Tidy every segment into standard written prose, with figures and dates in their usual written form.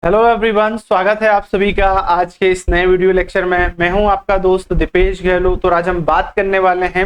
Hello everyone, स्वागत है आप सभी का आज के इस नए वीडियो लेक्चर में। मैं हूं आपका दोस्त दीपेश गहलोत और आज हम बात करने वाले हैं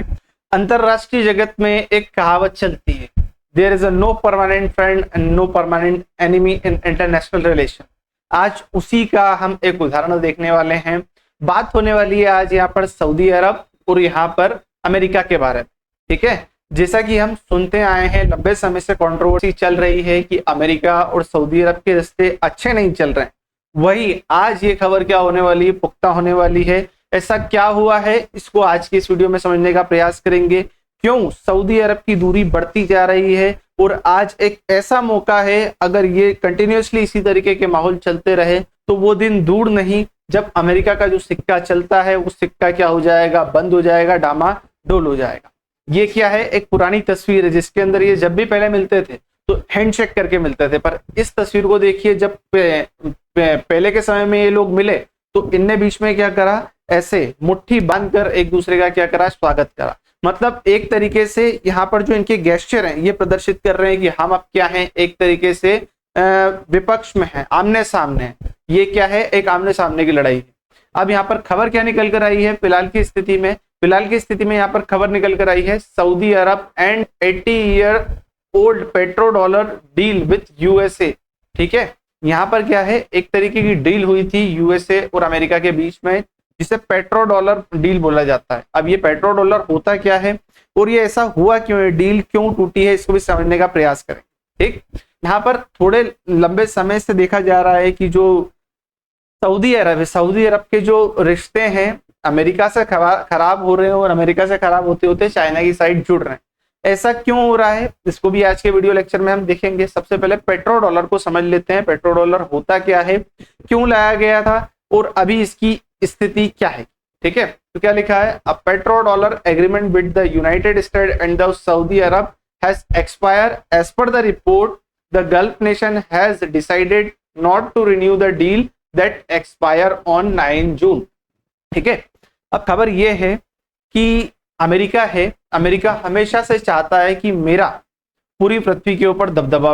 अंतरराष्ट्रीय जगत में एक कहावत चलती है, there is a no permanent friend and no permanent enemy in international relation. आज उसी का हम एक उदाहरण देखने वाले हैं। बात होने वाली है आज यहाँ पर सऊदी अरब और यहाँ पर अमेरिका के बारे में। ठीक है, जैसा कि हम सुनते आए हैं, लंबे समय से कंट्रोवर्सी चल रही है कि अमेरिका और सऊदी अरब के रिश्ते अच्छे नहीं चल रहे हैं। वही आज ये खबर क्या होने वाली है, पुख्ता होने वाली है। ऐसा क्या हुआ है, इसको आज की इस वीडियो में समझने का प्रयास करेंगे। क्यों सऊदी अरब की दूरी बढ़ती जा रही है और आज एक ऐसा मौका है, अगर ये कंटिन्यूअसली इसी तरीके के माहौल चलते रहे तो वो दिन दूर नहीं जब अमेरिका का जो सिक्का चलता है वो सिक्का क्या हो जाएगा, बंद हो जाएगा, डामाडोल हो जाएगा। ये क्या है, एक पुरानी तस्वीर है जिसके अंदर ये जब भी पहले मिलते थे तो हैंडशेक करके मिलते थे, पर इस तस्वीर को देखिए, जब पहले के समय में ये लोग मिले तो इनने बीच में क्या करा, ऐसे मुट्ठी बांधकर एक दूसरे का क्या करा, स्वागत करा। मतलब एक तरीके से यहाँ पर जो इनके गेस्चर हैं ये प्रदर्शित कर रहे हैं कि हम अब क्या हैं, एक तरीके से विपक्ष में हैं, आमने सामने हैं। ये क्या है, एक आमने सामने की लड़ाई है। अब यहाँ पर खबर क्या निकल कर आई है फिलहाल की स्थिति में यहाँ पर खबर निकल कर आई है, Saudi Arab and 80 year old petro dollar deal with USA. ठीक है, यहाँ पर क्या है, एक तरीके की डील हुई थी यूएसए और अमेरिका के बीच में, जिसे पेट्रो डॉलर डील बोला जाता है। अब ये पेट्रो डॉलर होता क्या है और ये ऐसा हुआ क्यों है, डील क्यों टूटी है, इसको भी समझने का प्रयास करें। ठीक, यहाँ पर थोड़े लंबे समय से देखा जा रहा है कि जो सऊदी अरब के जो रिश्ते हैं अमेरिका से खराब हो रहे हैं और अमेरिका से खराब होते होते चाइना की साइड जुड़ रहे हैं। ऐसा क्यों हो रहा है, इसको भी आज के वीडियो लेक्चर में हम देखेंगे। सबसे पहले पेट्रो डॉलर को समझ लेते हैं। पेट्रो डॉलर होता क्या है, क्यों लाया गया था और अभी इसकी स्थिति क्या है। ठीक है, तो क्या लिखा है, a petrodollar agreement with the United State and the Saudi Arabia has expire as per the report the Gulf nation has decided not to renew the deal that expire on 9 June. ठीक है, अब खबर यह है कि America हमेशा से चाहता है कि मेरा पूरी पृथ्वी के ऊपर दबदबा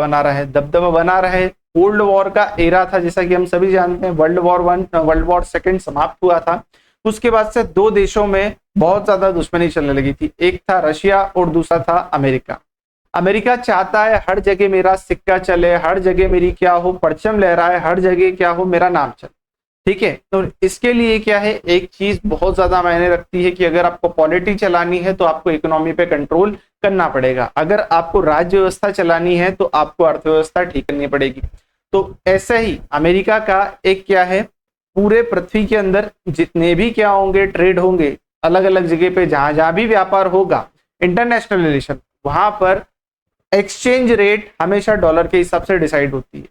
बना रहे। कोल्ड वॉर का एरा था, जैसा कि हम सभी जानते हैं। वर्ल्ड वॉर सेकंड समाप्त हुआ था, उसके बाद से दो देशों में बहुत ज्यादा दुश्मनी चलने लगी थी। एक था रशिया और दूसरा था अमेरिका। अमेरिका चाहता है हर जगह मेरा सिक्का चले, हर जगह मेरी क्या हो, परचम लहराए, हर जगह क्या हो, मेरा नाम चले। ठीक है, तो इसके लिए क्या है, एक चीज बहुत ज्यादा मायने रखती है कि अगर आपको पॉलिटी चलानी है तो आपको इकोनॉमी पे कंट्रोल करना पड़ेगा, अगर आपको राज्य व्यवस्था चलानी है तो आपको अर्थव्यवस्था ठीक करनी पड़ेगी। तो ऐसे ही अमेरिका का एक क्या है, पूरे पृथ्वी के अंदर जितने भी क्या होंगे, ट्रेड होंगे, अलग अलग जगह पे जहां जहां भी व्यापार होगा, इंटरनेशनल रिलेशन, वहां पर एक्सचेंज रेट हमेशा डॉलर के हिसाब से डिसाइड होती है।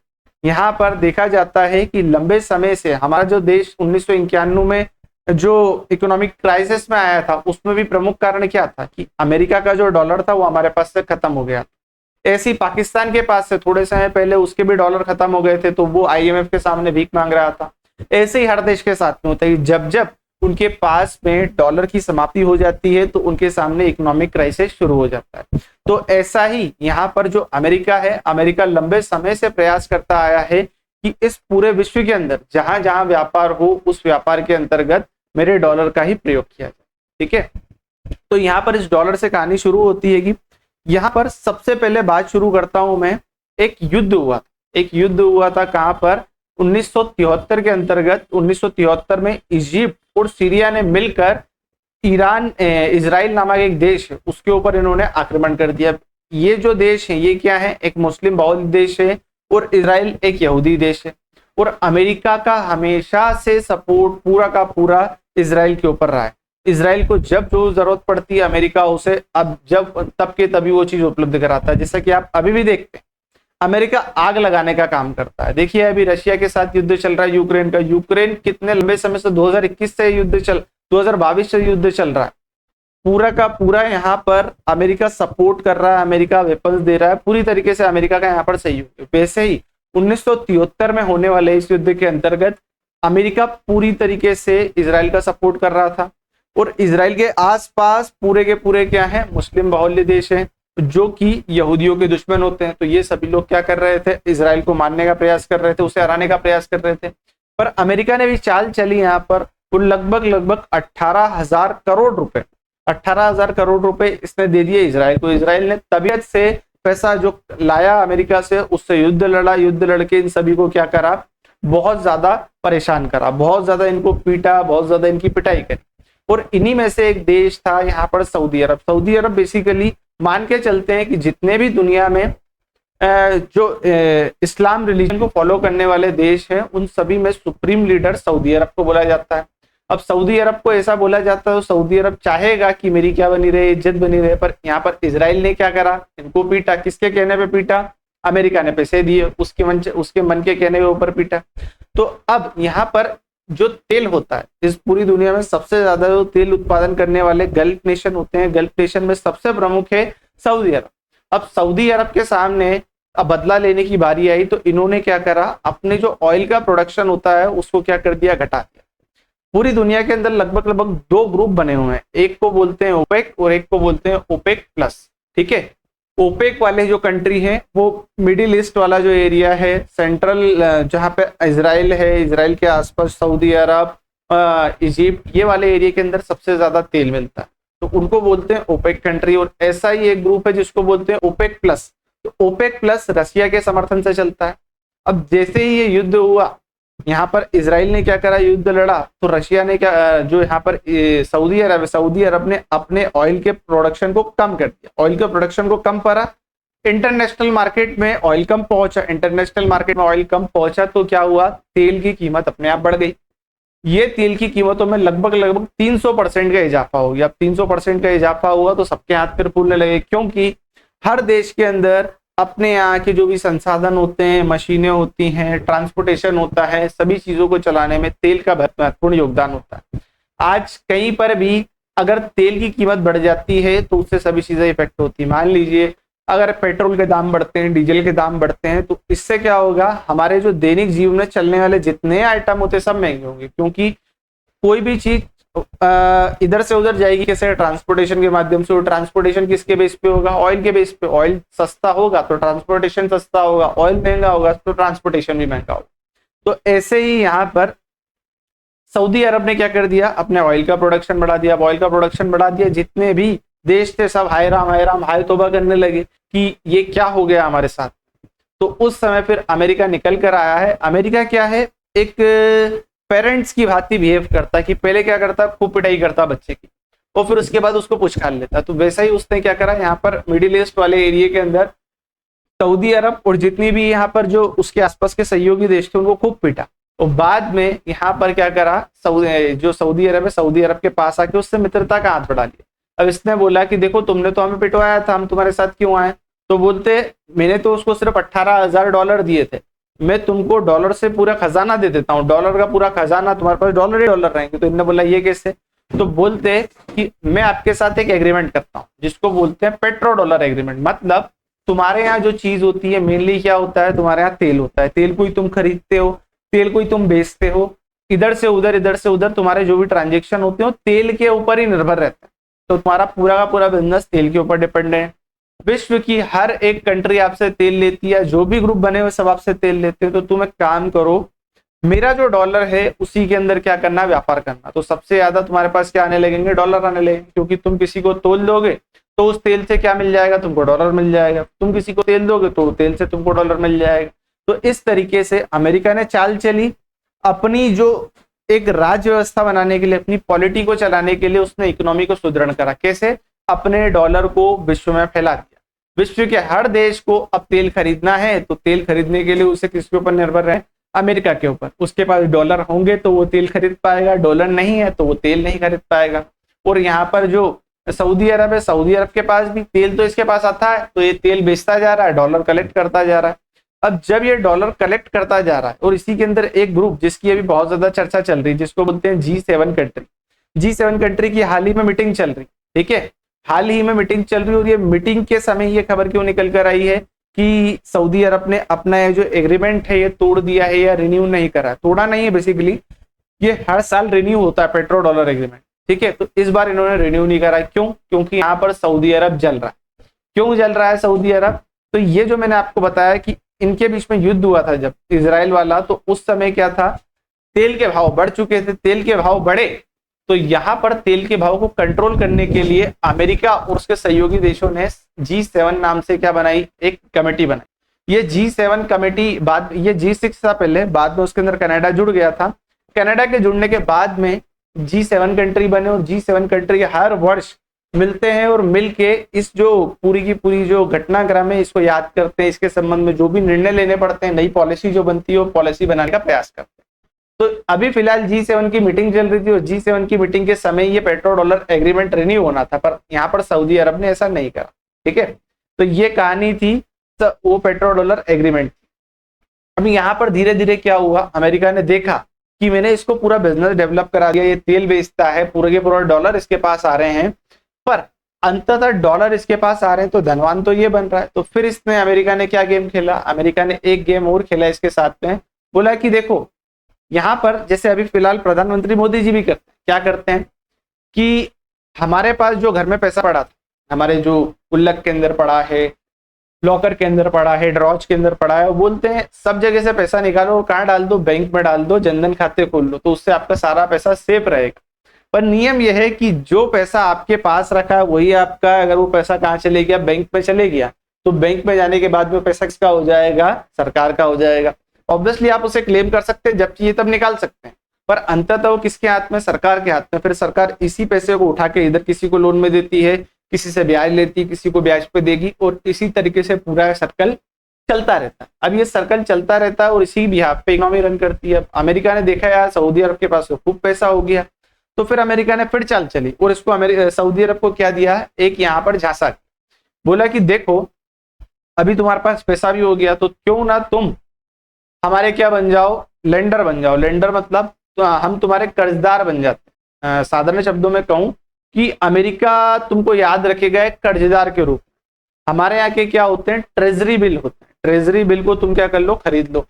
यहाँ पर देखा जाता है कि लंबे समय से हमारा जो देश 1991 में जो इकोनॉमिक क्राइसिस में आया था, उसमें भी प्रमुख कारण क्या था कि अमेरिका का जो डॉलर था वो हमारे पास से खत्म हो गया। ऐसे ही पाकिस्तान के पास से थोड़े समय पहले उसके भी डॉलर खत्म हो गए थे, तो वो आईएमएफ के सामने भीख मांग रहा था। ऐसे ही हर देश के साथ में होता है, जब जब उनके पास में डॉलर की समाप्ति हो जाती है तो उनके सामने इकोनॉमिक क्राइसिस शुरू हो जाता है। तो ऐसा ही यहाँ पर जो अमेरिका है, अमेरिका लंबे समय से प्रयास करता आया है कि इस पूरे विश्व के अंदर जहां जहां व्यापार हो, उस व्यापार के अंतर्गत मेरे डॉलर का ही प्रयोग किया जाए। ठीक है, तो यहाँ पर इस डॉलर से कहानी शुरू होती है कि यहाँ पर सबसे पहले बात शुरू करता हूं मैं, एक युद्ध हुआ था कहां पर, 1973 के अंतर्गत। 1973 में इजिप्ट और सीरिया ने मिलकर इजराइल नामक एक देश है उसके ऊपर इन्होंने आक्रमण कर दिया। ये जो देश है ये क्या है, एक मुस्लिम बहुल देश है और इजराइल एक यहूदी देश है। और अमेरिका का हमेशा से सपोर्ट पूरा का पूरा इजराइल के ऊपर रहा है। इजराइल को जब जो जरूरत पड़ती है अमेरिका उसे अब जब तब के तभी वो चीज उपलब्ध कराता है। जैसा कि आप अभी भी देखते हैं, अमेरिका आग लगाने का काम करता है। देखिए अभी रशिया के साथ युद्ध चल रहा है यूक्रेन का। यूक्रेन कितने लंबे समय से 2021 से 2022 से युद्ध चल रहा है। पूरा का पूरा यहाँ पर अमेरिका सपोर्ट कर रहा है, अमेरिका वेपन्स दे रहा है, पूरी तरीके से अमेरिका का यहाँ पर सहयोग है। वैसे ही 1973 में होने वाले इस युद्ध के अंतर्गत अमेरिका पूरी तरीके से इजराइल का सपोर्ट कर रहा था और इजराइल के आसपास पूरे के पूरे क्या है, मुस्लिम बहुल्य देश है। जो कि यहूदियों के दुश्मन होते हैं। तो ये सभी लोग क्या कर रहे थे, इजराइल को मारने का प्रयास कर रहे थे, उसे हराने का प्रयास कर रहे थे। पर अमेरिका ने भी चाल चली यहाँ पर, वो लगभग 18,000 करोड़ रुपए, 18,000 करोड़ रुपए इसने दे दिए इजराइल को। इजराइल ने तबीयत से पैसा जो लाया अमेरिका से, उससे युद्ध लड़ा, युद्ध लड़के इन सभी को क्या करा, बहुत ज्यादा परेशान करा, बहुत ज्यादा इनको पीटा, बहुत ज्यादा इनकी पिटाई करी। और इन्हीं में से एक देश था यहाँ पर सऊदी अरब। सऊदी अरब बेसिकली मान के चलते हैं कि जितने भी दुनिया में जो इस्लाम रिलीजन को फॉलो करने वाले देश हैं, उन सभी में सुप्रीम लीडर सऊदी अरब को बोला जाता है। अब सऊदी अरब को ऐसा बोला जाता है, तो सऊदी अरब चाहेगा कि मेरी क्या बनी रहे, इज्जत बनी रहे। पर यहाँ पर इजराइल ने क्या करा, इनको पीटा। किसके कहने पे पीटा, अमेरिका ने पैसे दिए, उसके मन के कहने के ऊपर पीटा। तो अब यहाँ पर जो तेल होता है, इस पूरी दुनिया में सबसे ज्यादा जो तेल उत्पादन करने वाले गल्फ नेशन होते हैं, गल्फ नेशन में सबसे प्रमुख है सऊदी अरब। अब सऊदी अरब के सामने अब बदला लेने की बारी आई, तो इन्होंने क्या करा, अपने जो ऑयल का प्रोडक्शन होता है उसको क्या कर दिया, घटा दिया। पूरी दुनिया के अंदर लगभग 2 ग्रुप बने हुए हैं, एक को बोलते हैं ओपेक और एक को बोलते हैं ओपेक प्लस। ठीक है, ओपेक वाले जो कंट्री हैं वो मिडिल ईस्ट वाला जो एरिया है, सेंट्रल जहां पे इजराइल है, इजराइल के आसपास सऊदी अरब, इजिप्ट, ये वाले एरिया के अंदर सबसे ज्यादा तेल मिलता है, तो उनको बोलते हैं ओपेक कंट्री। और ऐसा ही एक ग्रुप है जिसको बोलते हैं ओपेक प्लस। तो ओपेक प्लस रशिया के समर्थन से चलता है। अब जैसे ही ये युद्ध हुआ, यहाँ पर इजराइल ने क्या करा, युद्ध लड़ा, तो रशिया ने क्या, जो यहाँ पर सऊदी अरब ने अपने ऑयल के प्रोडक्शन को कम कर दिया। ऑयल के प्रोडक्शन को कम करा, इंटरनेशनल मार्केट में ऑयल कम पहुंचा, इंटरनेशनल मार्केट में ऑयल कम पहुंचा, तो क्या हुआ, तेल की कीमत अपने आप बढ़ गई। ये तेल की कीमतों में लगभग 300% का इजाफा हो गया। अब 300% का इजाफा हुआ तो सबके हाथ फिर फूलने लगे, क्योंकि हर देश के अंदर अपने यहाँ के जो भी संसाधन होते हैं, मशीनें होती हैं, ट्रांसपोर्टेशन होता है, सभी चीजों को चलाने में तेल का बहुत महत्वपूर्ण योगदान होता है। आज कहीं पर भी अगर तेल की कीमत बढ़ जाती है तो उससे सभी चीजें इफेक्ट होती है। मान लीजिए अगर पेट्रोल के दाम बढ़ते हैं, डीजल के दाम बढ़ते हैं, तो इससे क्या होगा, हमारे जो दैनिक जीवन में चलने वाले जितने आइटम होते हैं सब महंगे होंगे, क्योंकि कोई भी चीज इधर से उधर जाएगी कैसे, ट्रांसपोर्टेशन के माध्यम से। ट्रांसपोर्टेशन किसके बेस पे होगा, ऑयल के बेस पे। ऑयल सस्ता होगा तो ट्रांसपोर्टेशन सस्ता होगा, ऑयल महंगा होगा तो ट्रांसपोर्टेशन भी महंगा होगा। तो ऐसे ही यहाँ पर सऊदी अरब ने क्या कर दिया, अपने ऑयल का प्रोडक्शन बढ़ा दिया। ऑयल का प्रोडक्शन बढ़ा दिया, जितने भी देश थे सब हाय राम हाय तौबा करने लगे कि ये क्या हो गया हमारे साथ। तो उस समय फिर अमेरिका निकल कर आया है। अमेरिका क्या है, एक पेरेंट्स की भांति बिहेव करता है कि पहले क्या करता, खूब पिटाई करता बच्चे की, और फिर उसके बाद उसको पुचकार लेता। तो वैसा ही उसने क्या करा, यहाँ पर मिडिल ईस्ट वाले एरिया के अंदर सऊदी अरब और जितनी भी यहाँ पर जो उसके आसपास के सहयोगी देश थे उनको खूब पीटा। और बाद में यहाँ पर क्या करा, जो सऊदी अरब है, सऊदी अरब के पास आके उससे मित्रता का हाथ बढ़ा लिया। अब इसने बोला कि देखो तुमने तो हमें पिटवाया था, हम तुम्हारे साथ क्यों आए। तो बोलते मैंने तो उसको सिर्फ $18,000 दिए थे, मैं तुमको डॉलर से पूरा खजाना दे देता हूँ, डॉलर का पूरा खजाना, तुम्हारे पास डॉलर ही डॉलर रहेंगे। तो इन्होंने बोला ये कैसे। तो बोलते कि मैं आपके साथ एक एग्रीमेंट करता हूँ जिसको बोलते हैं पेट्रो डॉलर एग्रीमेंट। मतलब तुम्हारे यहाँ जो चीज होती है मेनली क्या होता है, तुम्हारे यहाँ तेल होता है, तेल को ही तुम खरीदते हो, तेल को ही तुम बेचते हो, इधर से उधर तुम्हारे जो भी ट्रांजेक्शन होते हो तेल के ऊपर ही निर्भर रहते हैं। तो तुम्हारा पूरा का पूरा बिजनेस तेल के ऊपर डिपेंडेंट है। विश्व की हर एक कंट्री आपसे तेल लेती है, जो भी ग्रुप बने हुए सब आपसे तेल लेते हैं। तो तुम एक काम करो, मेरा जो डॉलर है उसी के अंदर क्या करना, व्यापार करना। तो सबसे ज्यादा तुम्हारे पास क्या आने लगेंगे, डॉलर आने लगेंगे, क्योंकि तुम किसी को तोल दोगे तो उस तेल से क्या मिल जाएगा, तुमको डॉलर मिल जाएगा। तुम किसी को तेल दोगे तो तेल से तुमको डॉलर मिल जाएगा। तो इस तरीके से अमेरिका ने चाल चली, अपनी जो एक राज्य व्यवस्था बनाने के लिए, अपनी पॉलिटी को चलाने के लिए उसने इकोनॉमी को सुदृढ़ करा। कैसे, अपने डॉलर को विश्व में फैला दिया। विश्व के हर देश को अब तेल खरीदना है तो तेल खरीदने के लिए उसे किसके ऊपर निर्भर रहे, अमेरिका के ऊपर। उसके पास डॉलर होंगे तो वो तेल खरीद पाएगा, डॉलर नहीं है तो वो तेल नहीं खरीद पाएगा। और यहाँ पर जो सऊदी अरब है, सऊदी अरब के पास भी तेल तो इसके पास आता है, तो ये तेल बेचता जा रहा है, डॉलर कलेक्ट करता जा रहा है। अब जब ये डॉलर कलेक्ट करता जा रहा है, और इसी के अंदर एक ग्रुप जिसकी अभी बहुत ज्यादा चर्चा चल रही है, जिसको बोलते हैं G7 कंट्री। G7 कंट्री की हाल ही में मीटिंग चल रही, ठीक है, हाल ही में मीटिंग चल रही। और ये मीटिंग के समय ये खबर क्यों निकल कर आई है कि सऊदी अरब ने अपना जो एग्रीमेंट है ये तोड़ दिया है या रिन्यू नहीं करा। तोड़ा नहीं है, बेसिकली ये हर साल रिन्यू होता है पेट्रो डॉलर एग्रीमेंट, ठीक है। तो इस बार इन्होंने रिन्यू नहीं करा, क्यों, क्योंकि यहाँ पर सऊदी अरब जल रहा है। क्यों जल रहा है सऊदी अरब? तो ये जो मैंने आपको बताया कि इनके बीच में युद्ध हुआ था जब इजराइल वाला, तो उस समय क्या था, तेल के भाव बढ़ चुके थे। तेल के भाव बढ़े तो यहाँ पर तेल के भाव को कंट्रोल करने के लिए अमेरिका और उसके सहयोगी देशों ने G7 नाम से क्या बनाई, एक कमेटी बनाई। ये G7 कमेटी बाद, ये G6 था पहले, बाद में उसके अंदर कनाडा जुड़ गया था। कनाडा के जुड़ने के बाद में G7 कंट्री बने और G7 कंट्री हर वर्ष मिलते हैं और मिलके इस जो पूरी की पूरी जो घटनाक्रम है इसको याद करते हैं, इसके संबंध में जो भी निर्णय लेने पड़ते हैं, नई पॉलिसी जो बनती है वो पॉलिसी बनाने का प्रयास करते हैं। तो अभी फिलहाल G7 की मीटिंग चल रही थी और G7 की मीटिंग के समय ये पेट्रो डॉलर एग्रीमेंट रिन्यू होना था, पर यहाँ पर सऊदी अरब ने ऐसा नहीं करा। ठीक है, तो ये कहानी थी वो पेट्रो डॉलर एग्रीमेंट। अभी यहाँ पर धीरे धीरे क्या हुआ, अमेरिका ने देखा कि मैंने इसको पूरा बिजनेस डेवलप करा दिया, ये तेल बेचता है, पूरे के पूरा डॉलर इसके पास आ रहे हैं, पर अंततः डॉलर इसके पास आ रहे हैं तो धनवान तो ये बन रहा है। तो फिर इसने, अमेरिका ने क्या गेम खेला, अमेरिका ने एक गेम और खेला इसके साथ में, बोला कि देखो यहाँ पर जैसे अभी फिलहाल प्रधानमंत्री मोदी जी भी करते हैं, क्या करते हैं कि हमारे पास जो घर में पैसा पड़ा था, हमारे जो गुल्लक के अंदर पड़ा है, लॉकर के अंदर पड़ा है, ड्रॉज के अंदर पड़ा है, वो बोलते हैं सब जगह से पैसा निकालो और कहाँ डाल दो, बैंक में डाल दो, जनधन खाते खोल लो, तो उससे आपका सारा पैसा सेफ रहेगा। पर नियम यह है कि जो पैसा आपके पास रखा है वही आपका, अगर वो पैसा कहाँ चले गया, बैंक में चले गया, तो बैंक में जाने के बाद में पैसा किसका हो जाएगा, सरकार का हो जाएगा। ऑब्वियसली आप उसे क्लेम कर सकते हैं, जब चाहिए तब निकाल सकते हैं, पर अंततः वो किसके हाथ में, सरकार के हाथ में। फिर सरकार इसी पैसे को उठा के इधर किसी को लोन में देती है, किसी से ब्याज लेती है, किसी को ब्याज पे देगी, और इसी तरीके से पूरा सर्कल चलता रहता है। अब ये सर्कल चलता रहता है और इसी बिहाफ पे इकोनॉमी रन करती है। अब अमेरिका ने देखा यार सऊदी अरब के पास खूब पैसा हो गया, तो फिर अमेरिका ने फिर चाल चली और इसको सऊदी अरब को क्या दिया, एक यहाँ पर झांसा, बोला कि देखो अभी तुम्हारे पास पैसा भी हो गया तो क्यों ना तुम हमारे क्या बन जाओ, लेंडर बन जाओ। लेंडर मतलब तो हम तुम्हारे कर्जदार बन जाते हैं। साधारण शब्दों में कहूं कि अमेरिका तुमको याद रखेगा एक कर्जदार के रूप में। हमारे यहाँ के क्या होते हैं, ट्रेजरी बिल होते हैं। ट्रेजरी बिल को तुम क्या कर लो, खरीद लो।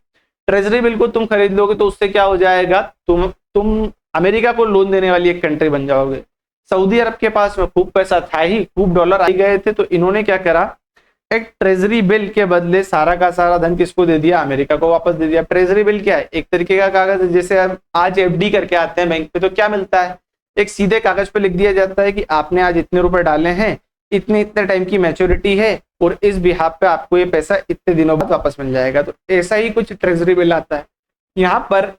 ट्रेजरी बिल को तुम खरीद लोगे तो उससे क्या हो जाएगा, तुम अमेरिका को लोन देने वाली एक कंट्री बन जाओगे। सऊदी अरब के पास में खूब पैसा था ही, खूब डॉलर आ गए थे, तो इन्होंने क्या करा, एक ट्रेजरी बिल के बदले सारा का सारा धन किसको दे दिया, अमेरिका को वापस दे दिया। ट्रेजरी बिल क्या है, एक तरीके का कागज है। जैसे हम आज एफडी करके आते हैं बैंक पे तो क्या मिलता है, एक सीधे कागज पे लिख दिया जाता है कि आपने आज इतने रुपए डाले हैं, इतने टाइम की मैच्योरिटी है और इस बिहाफ पे आपको ये पैसा इतने दिनों बाद वापस मिल जाएगा। तो ऐसा ही कुछ ट्रेजरी बिल आता है। यहाँ पर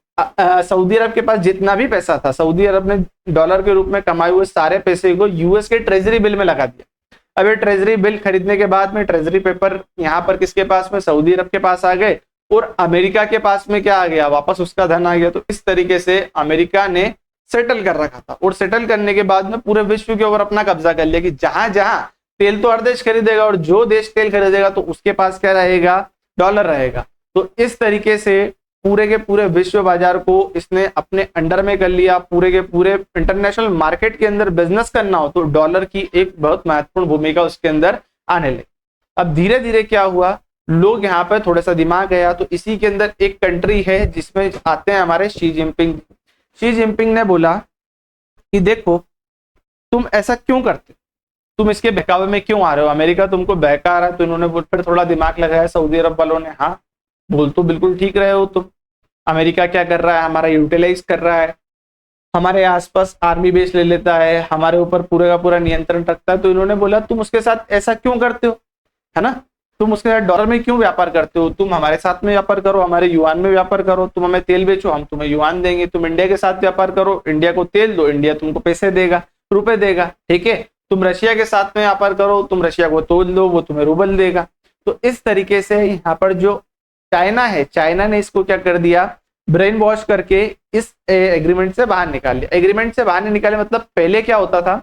सऊदी अरब के पास जितना भी पैसा था, सऊदी अरब ने डॉलर के रूप में कमाए हुए सारे पैसे को यूएस के ट्रेजरी बिल में लगा दिया। अब ये ट्रेजरी बिल खरीदने के बाद में ट्रेजरी पेपर यहाँ पर किसके पास में, सऊदी अरब के पास आ गए, और अमेरिका के पास में क्या आ गया, वापस उसका धन आ गया। तो इस तरीके से अमेरिका ने सेटल कर रखा था, और सेटल करने के बाद में पूरे विश्व के ऊपर अपना कब्जा कर लिया कि जहां जहां तेल तो हर देश खरीदेगा और जो देश तेल खरीदेगा तो उसके पास क्या रहेगा, डॉलर रहेगा। तो इस तरीके से पूरे के पूरे विश्व बाजार को इसने अपने अंडर में कर लिया। पूरे के पूरे इंटरनेशनल मार्केट के अंदर बिजनेस करना हो तो डॉलर की एक बहुत महत्वपूर्ण भूमिका उसके अंदर आने लगी। अब धीरे धीरे क्या हुआ, लोग यहाँ पर थोड़ा सा दिमाग गया, तो इसी के अंदर एक कंट्री है जिसमें आते हैं हमारे शी जिनपिंग। शी जिनपिंग ने बोला कि देखो तुम ऐसा क्यों करते, तुम इसके बहकावे में क्यों आ रहे हो, अमेरिका तुमको बहका रहा है। तो इन्होंने फिर थोड़ा दिमाग लगाया सऊदी अरब वालों ने, हाँ बोल तो बिल्कुल ठीक रहे हो तुम। अमेरिका क्या कर रहा है, हमारा यूटिलाइज कर रहा है, हमारे आसपास आर्मी बेस ले लेता है, हमारे ऊपर पूरे का पूरा नियंत्रण रखता है। तो इन्होंने बोला तुम उसके साथ ऐसा क्यों करते हो, है ना, तुम उसके साथ डॉलर में क्यों व्यापार करते हो, तुम हमारे साथ में व्यापार करो, हमारे युआन में व्यापार करो, तुम हमें तेल बेचो, हम तुम्हें युआन देंगे। तुम इंडिया के साथ व्यापार करो, इंडिया को तेल दो, इंडिया तुमको पैसे देगा, रुपए देगा, ठीक है। तुम रशिया के साथ में व्यापार करो, तुम रशिया को तोल दो, वो तुम्हें रूबल देगा। तो इस तरीके से यहाँ पर जो चाइना है, चाइना ने इसको क्या कर दिया, ब्रेन वॉश करके इस एग्रीमेंट से बाहर निकाल लिया। एग्रीमेंट से बाहर नहीं निकाले मतलब पहले क्या होता था,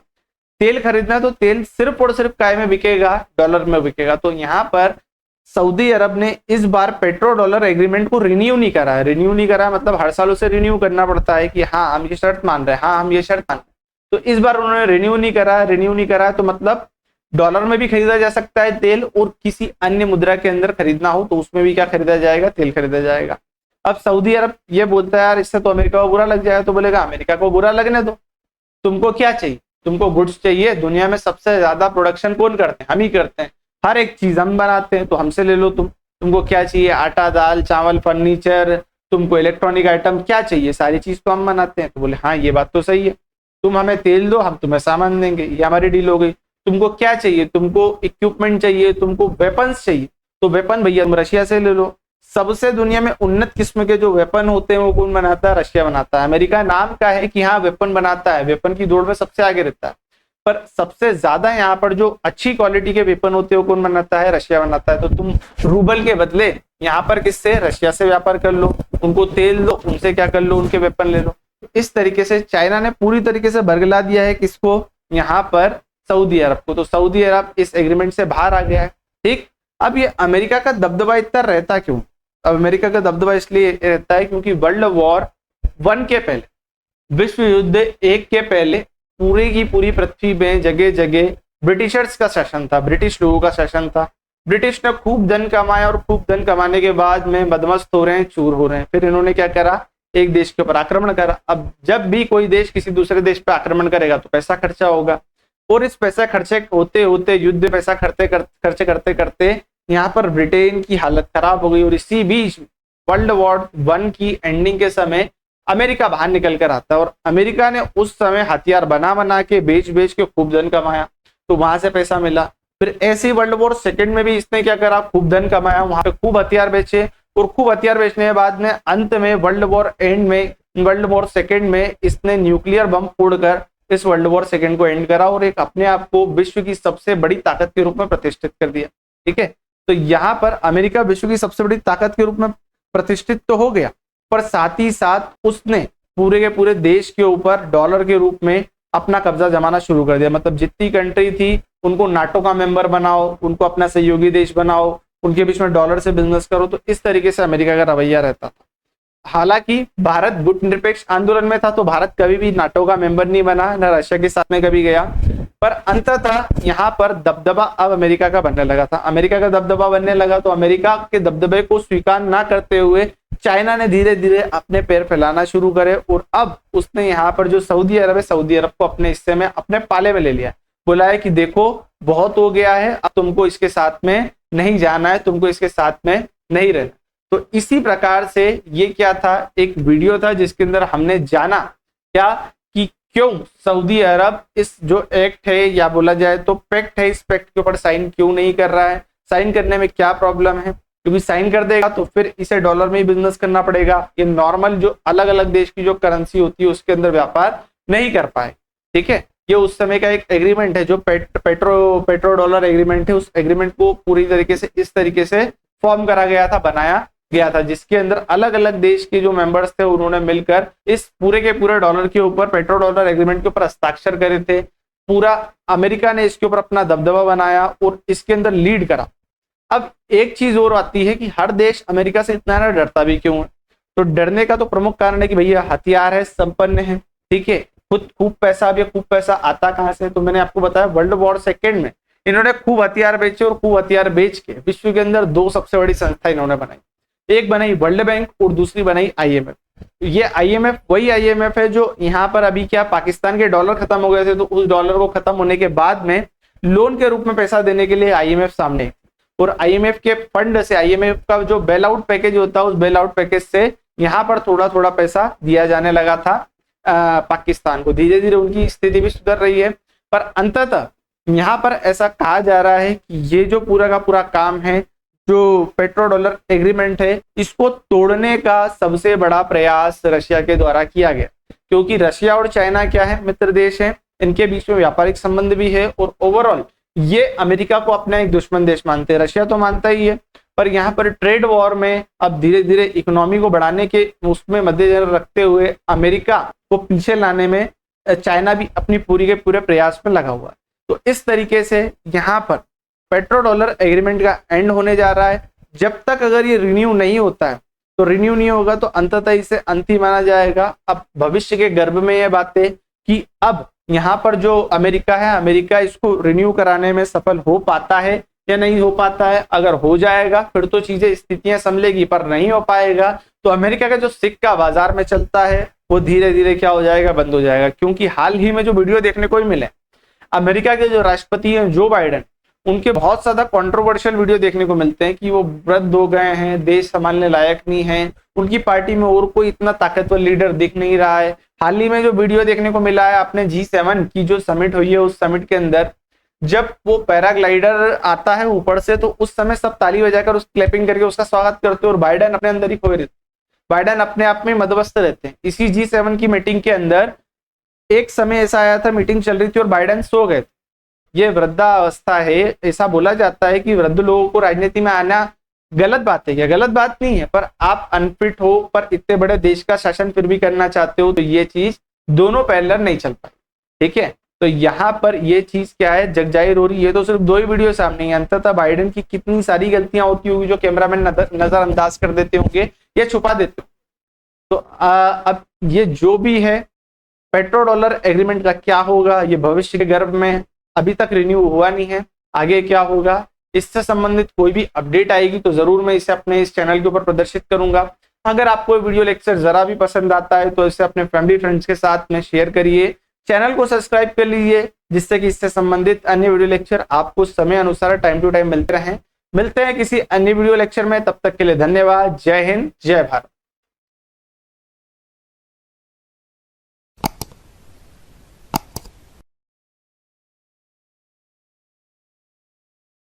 तेल खरीदना तो तेल सिर्फ और सिर्फ काय में बिकेगा, डॉलर में बिकेगा। तो यहाँ पर सऊदी अरब ने इस बार पेट्रो डॉलर एग्रीमेंट को रिन्यू नहीं करा है। रिन्यू नहीं करा मतलब हर साल उसे रिन्यू करना पड़ता है कि हाँ हम ये शर्त मान रहे हैं, हाँ हम ये शर्त मान रहे हैं। तो इस बार उन्होंने रिन्यू नहीं करा। रिन्यू नहीं करा तो मतलब डॉलर में भी खरीदा जा सकता है तेल, और किसी अन्य मुद्रा के अंदर खरीदना हो तो उसमें भी क्या खरीदा जाएगा, तेल खरीदा जाएगा। अब सऊदी अरब ये बोलता है यार इससे तो अमेरिका को बुरा लग जाएगा, तो बोलेगा अमेरिका को बुरा लगने दो, तुमको क्या चाहिए, तुमको गुड्स चाहिए। दुनिया में सबसे ज्यादा प्रोडक्शन कौन करते हैं, हम ही करते हैं। हर एक चीज हम बनाते हैं, तो हमसे ले लो तुमको क्या चाहिए, आटा दाल चावल फर्नीचर, तुमको इलेक्ट्रॉनिक आइटम क्या चाहिए, सारी चीज तो हम बनाते हैं। तो बोले हाँ ये बात तो सही है, तुम हमें तेल दो हम तुम्हें सामान देंगे, ये हमारी डील हो गई। तुमको क्या चाहिए, तुमको इक्विपमेंट चाहिए, तुमको वेपन्स चाहिए, तो वेपन भैया तुम रशिया से ले लो। सबसे दुनिया में उन्नत किस्म के जो वेपन होते हैं वो कौन बनाता है, रशिया बनाता है। अमेरिका नाम का है कि हाँ वेपन बनाता है, वेपन की दौड़ में सबसे आगे रहता है, पर सबसे ज्यादा यहाँ पर जो अच्छी क्वालिटी के वेपन होते हैं वो कौन बनाता है, रशिया बनाता है। तो तुम रूबल के बदले यहाँ पर किससे, रशिया से व्यापार कर लो, उनको तेल दो, उनसे क्या कर लो, उनके वेपन ले लो। इस तरीके से चाइना ने पूरी तरीके से बरगला दिया है किसको, यहाँ पर सऊदी अरब को। तो सऊदी अरब इस एग्रीमेंट से बाहर आ गया है। ठीक, अब ये अमेरिका का दबदबा इतना रहता क्यों, अब अमेरिका का दबदबा इसलिए रहता है क्योंकि वर्ल्ड वॉर 1 के पहले, विश्व युद्ध 1 के पहले पूरी की पूरी पृथ्वी में जगह जगह ब्रिटिशर्स का शासन था, ब्रिटिश लोगों का शासन था। ब्रिटिश ने खूब धन कमाया और खूब धन कमाने के बाद में बदमस्त हो रहे हैं, चूर हो रहे हैं। फिर इन्होंने क्या करा, एक देश के ऊपर आक्रमण करा। अब जब भी कोई देश किसी दूसरे देश पे आक्रमण करेगा तो पैसा खर्चा होगा, और इस पैसा खर्चे होते होते युद्ध पैसा खर्चे करते करते यहाँ पर ब्रिटेन की हालत खराब हो गई। और इसी बीच वर्ल्ड वॉर 1 की एंडिंग के समय अमेरिका बाहर निकल कर आता है, और अमेरिका ने उस समय हथियार बना के बेच के खूब धन कमाया, तो वहां से पैसा मिला। फिर ऐसे ही वर्ल्ड वॉर 2 में भी इसने क्या करा, खूब धन कमाया, वहां पे खूब हथियार बेचे, और खूब हथियार बेचने के बाद में अंत में वर्ल्ड वॉर 2 में इसने न्यूक्लियर बम फोड़कर इस वर्ल्ड वॉर 2 को एंड करा, और एक अपने आप को विश्व की सबसे बड़ी ताकत के रूप में प्रतिष्ठित कर दिया। ठीक है, तो यहाँ पर अमेरिका विश्व की सबसे बड़ी ताकत के रूप में प्रतिष्ठित तो हो गया, पर साथ ही साथ उसने पूरे के पूरे देश के ऊपर डॉलर के रूप में अपना कब्जा जमाना शुरू कर दिया। मतलब जितनी कंट्री थी उनको नाटो का मेंबर बनाओ, उनको अपना सहयोगी देश बनाओ, उनके बीच में डॉलर से बिजनेस करो। तो इस तरीके से अमेरिका का रवैया रहता था। हालांकि भारत गुटनिरपेक्ष आंदोलन में था, तो भारत कभी भी नाटो का मेंबर नहीं बना, न रशिया के साथ में कभी गया, पर अंततः यहाँ पर दबदबा अब अमेरिका का बनने लगा था। अमेरिका का दबदबा बनने लगा, तो अमेरिका के दबदबे को स्वीकार ना करते हुए चाइना ने धीरे धीरे अपने पैर फैलाना शुरू करे, और अब उसने यहाँ पर जो सऊदी अरब है, सऊदी अरब को अपने हिस्से में, अपने पाले में ले लिया। बोला है कि देखो बहुत हो गया है, अब तुमको इसके साथ में नहीं जाना है, तुमको इसके साथ में नहीं रहना। तो इसी प्रकार से ये क्या था, एक वीडियो था जिसके अंदर हमने जाना क्या कि क्यों सऊदी अरब इस जो एक्ट है, या बोला जाए तो पैक्ट है, इस पैक्ट के ऊपर साइन क्यों नहीं कर रहा है, साइन करने में क्या प्रॉब्लम है। क्योंकि साइन कर देगा तो फिर इसे डॉलर में ही बिजनेस करना पड़ेगा, ये नॉर्मल जो अलग अलग देश की जो करेंसी होती है उसके अंदर व्यापार नहीं कर पाए। ठीक है, ये उस समय का एक एग्रीमेंट है जो पेट्रो डॉलर एग्रीमेंट है। उस एग्रीमेंट को पूरी तरीके से इस तरीके से फॉर्म करा गया था, बनाया गया था, जिसके अंदर अलग अलग देश के जो मेंबर्स थे उन्होंने मिलकर इस पूरे के पूरे डॉलर के ऊपर, पेट्रो डॉलर एग्रीमेंट के ऊपर हस्ताक्षर करे थे। पूरा अमेरिका ने इसके ऊपर अपना दबदबा बनाया और इसके अंदर लीड करा। अब एक चीज और आती है कि हर देश अमेरिका से इतना ना डरता भी क्यों है। तो डरने का तो प्रमुख कारण है कि भैया हथियार है, संपन्न है, ठीक है, खुद खूब पैसा, अब ये खूब पैसा आता कहां से। तो मैंने आपको बताया वर्ल्ड वॉर 2 में इन्होंने खूब हथियार बेचे, और खूब हथियार बेच के विश्व के अंदर 2 सबसे बड़ी संस्था इन्होंने बनाई, एक बनाई वर्ल्ड बैंक और दूसरी बनाई IMF। ये IMF वही IMF है जो यहाँ पर अभी क्या, पाकिस्तान के डॉलर खत्म हो गए थे, तो उस डॉलर को खत्म होने के बाद में लोन के रूप में पैसा देने के लिए IMF सामने, और IMF के फंड से, IMF का जो बेल आउट पैकेज होता है, उस बेल आउट पैकेज से यहाँ पर थोड़ा थोड़ा पैसा दिया जाने लगा था पाकिस्तान को। धीरे धीरे उनकी स्थिति भी सुधर रही है, पर अंततः यहाँ पर ऐसा कहा जा रहा है कि ये जो पूरा का पूरा काम है, जो पेट्रो डॉलर एग्रीमेंट है, इसको तोड़ने का सबसे बड़ा प्रयास रशिया के द्वारा किया गया। क्योंकि रशिया और चाइना क्या है, मित्र देश हैं, इनके बीच में व्यापारिक संबंध भी है, और ओवरऑल ये अमेरिका को अपना एक दुश्मन देश मानते हैं। रशिया तो मानता ही है, पर यहाँ पर ट्रेड वॉर में अब धीरे धीरे इकोनॉमी को बढ़ाने के उसमें मद्देनजर रखते हुए अमेरिका को पीछे लाने में चाइना भी अपनी पूरी के पूरे प्रयास में लगा हुआ है। तो इस तरीके से यहाँ पर पेट्रो डॉलर एग्रीमेंट का एंड होने जा रहा है। जब तक अगर ये रिन्यू नहीं होता है, तो रिन्यू नहीं होगा तो अंततः इसे अंत ही माना जाएगा। अब भविष्य के गर्भ में ये बातें कि अब यहाँ पर जो अमेरिका है, अमेरिका इसको रिन्यू कराने में सफल हो पाता है या नहीं हो पाता है। अगर हो जाएगा फिर तो चीजें, स्थितियां संभलेगी, पर नहीं हो पाएगा तो अमेरिका का जो सिक्का बाजार में चलता है वो धीरे धीरे क्या हो जाएगा, बंद हो जाएगा। क्योंकि हाल ही में जो वीडियो देखने को ही मिले, अमेरिका के जो राष्ट्रपति हैं जो बाइडेन, उनके बहुत ज्यादा कंट्रोवर्शियल वीडियो देखने को मिलते हैं कि वो वृद्ध हो गए हैं, देश संभालने लायक नहीं है, उनकी पार्टी में और कोई इतना ताकतवर लीडर दिख नहीं रहा है। हाल ही में जो वीडियो देखने को मिला है अपने G7 की जो समिट हुई है, उस समिट के अंदर जब वो पैराग्लाइडर आता है ऊपर से, तो उस समय सब ताली बजाकर उस क्लैपिंग करके उसका स्वागत करते हैं और बाइडेन अपने अंदर ही खोए रहते, बाइडेन अपने आप में मदमस्त रहते हैं। इसी G7 की मीटिंग के अंदर एक समय ऐसा आया था, मीटिंग चल रही थी और बाइडेन सो गए थे। ये वृद्धावस्था है। ऐसा बोला जाता है कि वृद्ध लोगों को राजनीति में आना गलत बात है। क्या गलत बात नहीं है, पर आप अनफिट हो, पर इतने बड़े देश का शासन फिर भी करना चाहते हो, तो ये चीज दोनों पैरेलल नहीं चल पाए। ठीक है, तो यहाँ पर ये चीज क्या है, जग जाहिर हो रही है। तो सिर्फ 2 ही वीडियो सामने है, अंततः बाइडेन की कितनी सारी गलतियां होती होगी जो कैमरामैन नजरअंदाज कर देते होंगे या छुपा देते होंगे। तो अब ये जो भी है पेट्रो डॉलर एग्रीमेंट का क्या होगा, ये भविष्य के गर्भ में अभी तक रिन्यू हुआ नहीं है, आगे क्या होगा इससे संबंधित कोई भी अपडेट आएगी तो जरूर मैं इसे अपने इस चैनल के ऊपर प्रदर्शित करूंगा। अगर आपको वीडियो लेक्चर जरा भी पसंद आता है तो इसे अपने फैमिली फ्रेंड्स के साथ में शेयर करिए, चैनल को सब्सक्राइब कर लीजिए, जिससे कि इससे संबंधित अन्य वीडियो लेक्चर आपको समय अनुसार टाइम टू टाइम मिलते रहें। मिलते हैं किसी अन्य वीडियो लेक्चर में, तब तक के लिए धन्यवाद। जय हिंद, जय भारत।